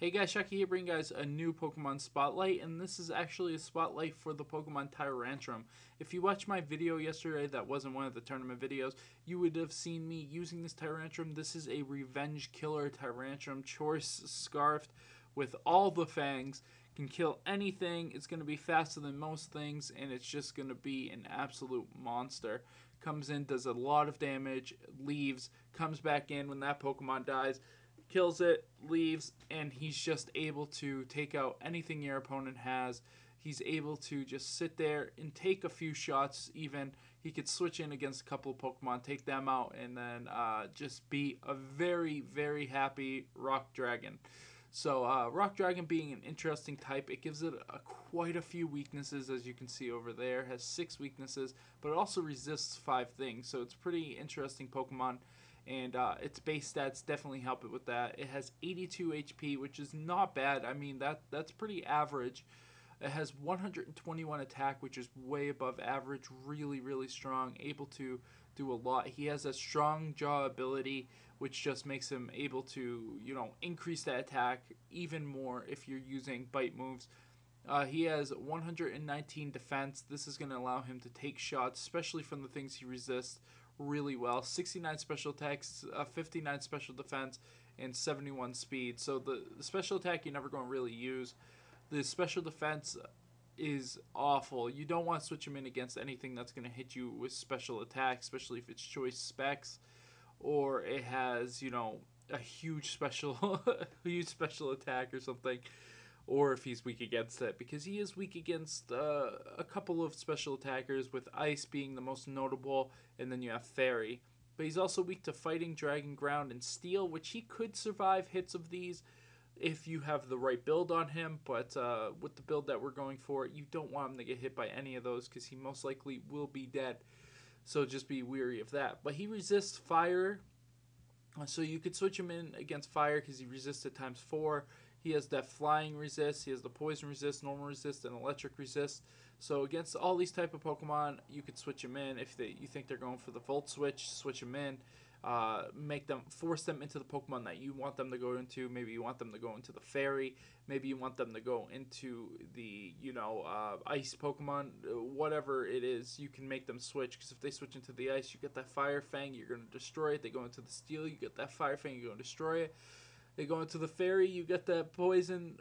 Hey guys, Chucky here bringing you guys a new Pokemon Spotlight, and this is actually a spotlight for the Pokemon Tyrantrum. If you watched my video yesterday that wasn't one of the tournament videos, you would have seen me using this Tyrantrum. This is a revenge killer Tyrantrum, choice scarfed with all the fangs, can kill anything, it's going to be faster than most things, and it's just going to be an absolute monster. Comes in, does a lot of damage, leaves, comes back in when that Pokemon dies, kills it, leaves, and he's just able to take out anything your opponent has. He's able to just sit there and take a few shots even. He could switch in against a couple of Pokemon, take them out, and then just be a very, very happy Rock Dragon. So Rock Dragon being an interesting type, it gives it quite a few weaknesses, as you can see over there. It has 6 weaknesses, but it also resists 5 things. So it's a pretty interesting Pokemon, and its base stats definitely help it with that. It has 82 HP, which is not bad. I mean, that's pretty average. It has 121 attack, which is way above average. Really, really strong. Able to do a lot. He has a strong jaw ability, which just makes him able to, increase that attack even more if you're using bite moves. He has 119 defense. This is going to allow him to take shots, especially from the things he resists, really well. 69 special attacks, 59 special defense, and 71 speed. So the special attack you're never going to really use. The special defense is awful. You don't want to switch him in against anything that's going to hit you with special attack, especially if it's choice specs or it has, a huge special huge special attack or something, or if he's weak against it, because he is weak against a couple of special attackers, with Ice being the most notable, and then you have Fairy. But he's also weak to Fighting, Dragon, Ground, and Steel, which he could survive hits of these if you have the right build on him, but with the build that we're going for, you don't want him to get hit by any of those, because he most likely will be dead. So just be wary of that. But he resists fire, so you could switch him in against fire because he resists it times 4. He has that flying resist, he has the poison resist, normal resist, and electric resist. So against all these type of Pokemon, you could switch him in. If you think they're going for the Volt switch him in. Force them into the Pokemon that you want them to go into. Maybe you want them to go into the Fairy. Maybe you want them to go into the, Ice Pokemon. Whatever it is, you can make them switch. Because if they switch into the Ice, you get that Fire Fang, you're going to destroy it. They go into the Steel, you get that Fire Fang, you're going to destroy it. They go into the Fairy, you get that Poison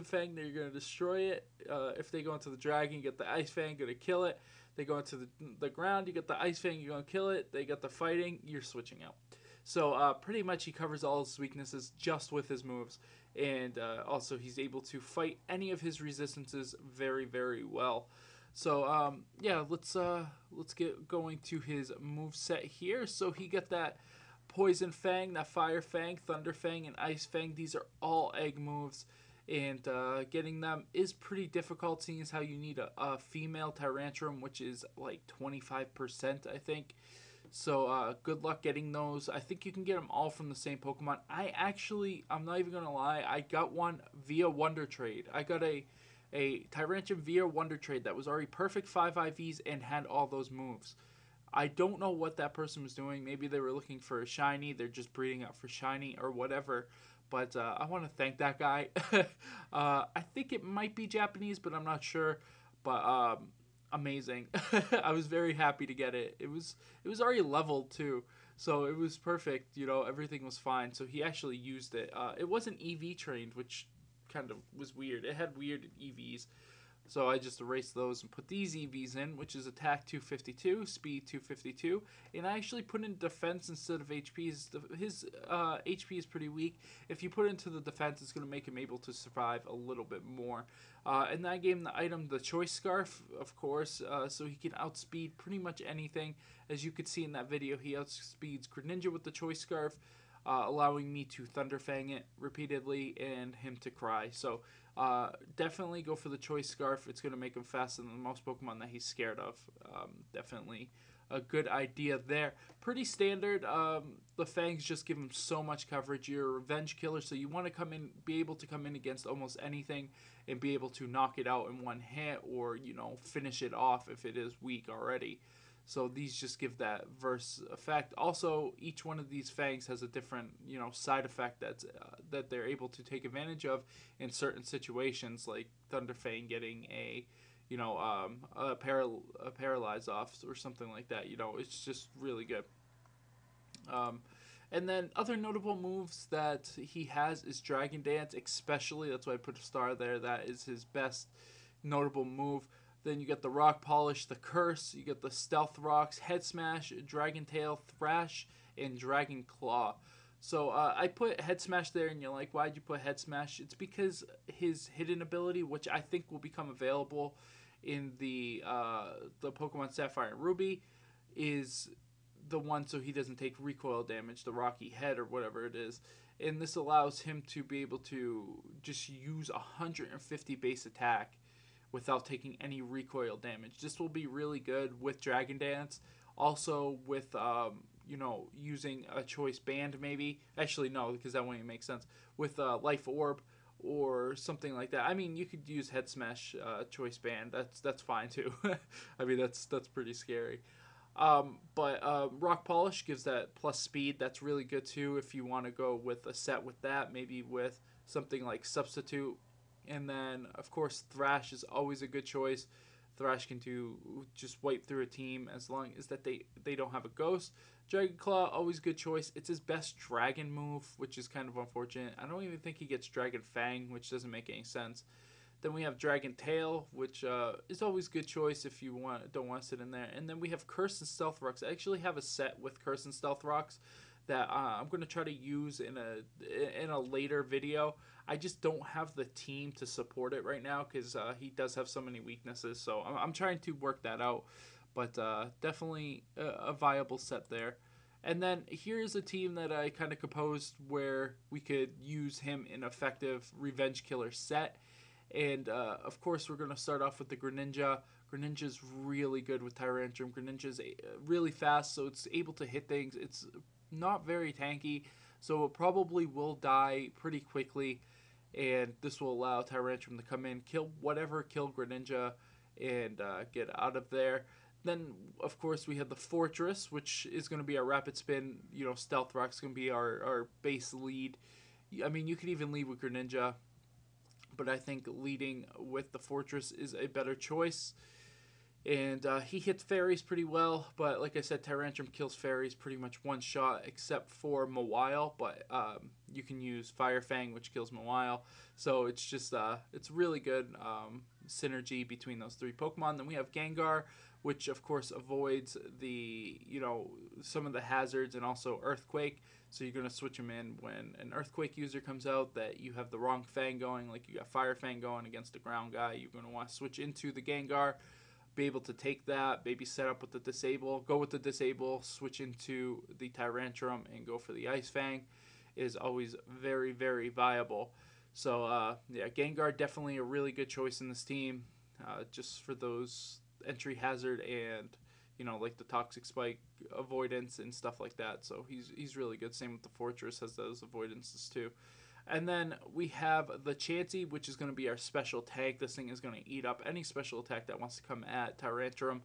Fang, you're going to destroy it. If they go into the Dragon, you get the Ice Fang, going to kill it. They go into the ground, you get the Ice Fang, you're going to kill it. They get the Fighting, you're switching out. So pretty much he covers all his weaknesses just with his moves. And also he's able to fight any of his resistances very, very well. So yeah, let's get going to his move set here. So he got that Poison Fang, that Fire Fang, Thunder Fang, and Ice Fang. These are all egg moves, and getting them is pretty difficult, seeing as how you need a female Tyrantrum, which is like 25%, I think. So good luck getting those. I think you can get them all from the same Pokemon. I'm not even going to lie, I got one via Wonder Trade. I got a Tyrantrum via Wonder Trade that was already perfect 5 IVs and had all those moves. I don't know what that person was doing. Maybe they were looking for a shiny. They're just breeding out for shiny or whatever. But I want to thank that guy. I think it might be Japanese, but I'm not sure. But amazing. I was very happy to get it. It was already leveled too, so it was perfect. Everything was fine. So he actually used it. It wasn't EV trained, which kind of was weird. It had weird EVs. So I just erased those and put these EVs in, which is attack 252, speed 252, and I actually put in defense instead of HP. His HP is pretty weak. If you put it into the defense, it's going to make him able to survive a little bit more. And I gave him the item, the Choice Scarf, of course, so he can outspeed pretty much anything. As you could see in that video, he outspeeds Greninja with the Choice Scarf, allowing me to Thunder Fang it repeatedly and him to cry. So definitely go for the Choice Scarf. It's going to make him faster than most Pokemon that he's scared of. Definitely a good idea there. Pretty standard. The Fangs just give him so much coverage. You're a revenge killer, so you want to be able to come in against almost anything and be able to knock it out in one hit, or finish it off if it is weak already. So these just give that verse effect. Also, each one of these fangs has a different, side effect that they're able to take advantage of in certain situations, like Thunder Fang getting a paralyze off or something like that. It's just really good. Um, and then other notable moves that he has is Dragon Dance, especially. That's why I put a star there. That is his best notable move. Then you get the Rock Polish, the Curse. You get the Stealth Rocks, Head Smash, Dragon Tail, Thrash, and Dragon Claw. So I put Head Smash there, and you're like, why'd you put Head Smash? It's because his hidden ability, which I think will become available in the Pokemon Sapphire and Ruby, is the one so he doesn't take recoil damage, the Rocky Head or whatever it is. And this allows him to be able to just use 150 base attack without taking any recoil damage. This will be really good with Dragon Dance. Also with, using a choice band maybe. Actually, no, because that won't even make sense. With Life Orb or something like that. I mean, you could use Head Smash choice band. That's fine too. I mean, that's pretty scary. But Rock Polish gives that plus speed. That's really good too if you want to go with a set with that. Maybe with something like Substitute. And then, of course, Thrash is always a good choice. Thrash can just wipe through a team as long as that they don't have a ghost. Dragon Claw, always good choice. It's his best dragon move, which is kind of unfortunate. I don't even think he gets Dragon Fang, which doesn't make any sense. Then we have Dragon Tail, which is always good choice if you don't want to sit in there. And then we have Curse and Stealth Rocks. I actually have a set with Curse and Stealth Rocks that I'm going to try to use in a later video. I just don't have the team to support it right now because he does have so many weaknesses. So I'm trying to work that out. But definitely a viable set there. And then here's a team that I kind of composed where we could use him in effective Revenge Killer set. And, of course, we're going to start off with the Greninja. Greninja's really good with Tyrantrum. Greninja's really fast, so it's able to hit things. It's not very tanky, so it probably will die pretty quickly. And this will allow Tyrantrum to come in, kill Greninja, and get out of there. Then, of course, we have the Fortress, which is going to be our Rapid Spin. Stealth Rock's going to be our base lead. I mean, you could even lead with Greninja, but I think leading with the Fortress is a better choice. And he hits fairies pretty well, but like I said, Tyrantrum kills fairies pretty much one shot, except for Mawile, but you can use Fire Fang, which kills Mawile. So it's just, it's really good synergy between those three Pokemon. Then we have Gengar, which of course avoids the, some of the hazards and also Earthquake. So you're going to switch them in when an Earthquake user comes out that you have the wrong Fang going, like you got Fire Fang going against a ground guy. You're going to want to switch into the Gengar, be able to take that, maybe set up with the Disable, go with the Disable, switch into the Tyrantrum, and go for the Ice Fang is always very, very viable. So, yeah, Gengar definitely a really good choice in this team, just for those entry hazard and, like the Toxic Spike avoidance and stuff like that. So he's really good. Same with the Fortress, has those avoidances too. And then we have the Chansey, which is going to be our special tag. This thing is going to eat up any special attack that wants to come at Tyrantrum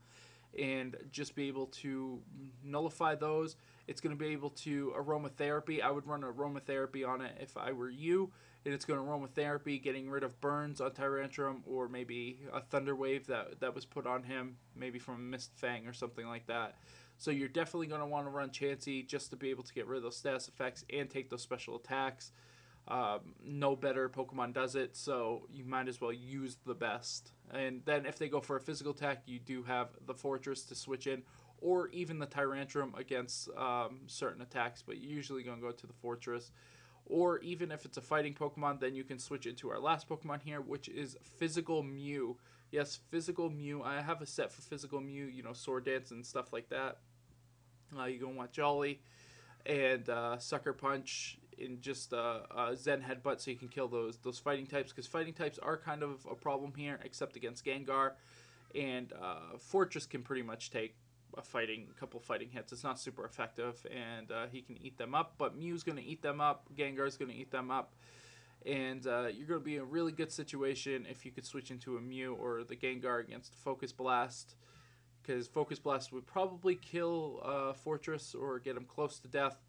and just be able to nullify those. It's going to be able to Aromatherapy. I would run Aromatherapy on it if I were you. And it's going to Aromatherapy, getting rid of burns on Tyrantrum, or maybe a Thunder Wave that was put on him, maybe from a Mist Fang or something like that. So you're definitely going to want to run Chansey just to be able to get rid of those status effects and take those special attacks. No better Pokemon does it, so you might as well use the best. And then if they go for a physical attack, you do have the Fortress to switch in, or even the Tyrantrum against certain attacks, but you're usually going to go to the Fortress. Or even if it's a fighting Pokemon, then you can switch into our last Pokemon here, which is Physical Mew. Yes, Physical Mew. I have a set for Physical Mew, Sword Dance and stuff like that. You're going to want Jolly and Sucker Punch in just Zen Headbutt, so you can kill those fighting types, because fighting types are kind of a problem here, except against Gengar. And Fortress can pretty much take a couple fighting hits. It's not super effective, and he can eat them up, but Mew's going to eat them up, Gengar's going to eat them up, and you're going to be in a really good situation if you could switch into a Mew or the Gengar against Focus Blast, because Focus Blast would probably kill Fortress or get him close to death.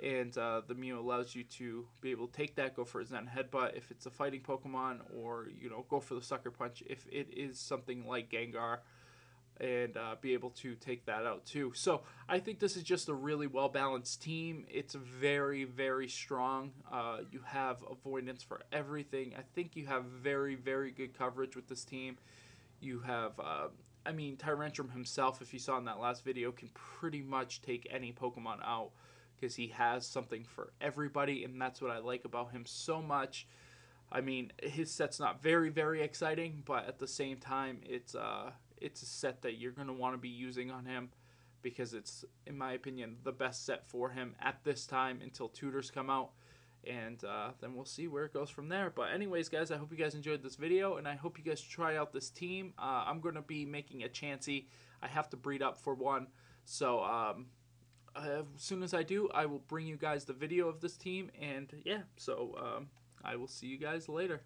And the Mew allows you to be able to take that, go for a Zen Headbutt if it's a fighting Pokemon, or, you know, go for the Sucker Punch if it is something like Gengar, and be able to take that out too. So I think this is just a really well-balanced team. It's very, very strong. You have avoidance for everything. I think you have very, very good coverage with this team. You have, I mean, Tyrantrum himself, if you saw in that last video, can pretty much take any Pokemon out, because he has something for everybody, and that's what I like about him so much. I mean, his set's not very, very exciting, but at the same time, it's a set that you're going to want to be using on him, because it's, in my opinion, the best set for him at this time until tutors come out, and then we'll see where it goes from there. But anyways, guys, I hope you guys enjoyed this video, and I hope you guys try out this team. I'm going to be making a Chansey. I have to breed up for one, so as soon as I do, I will bring you guys the video of this team, and yeah, so I will see you guys later.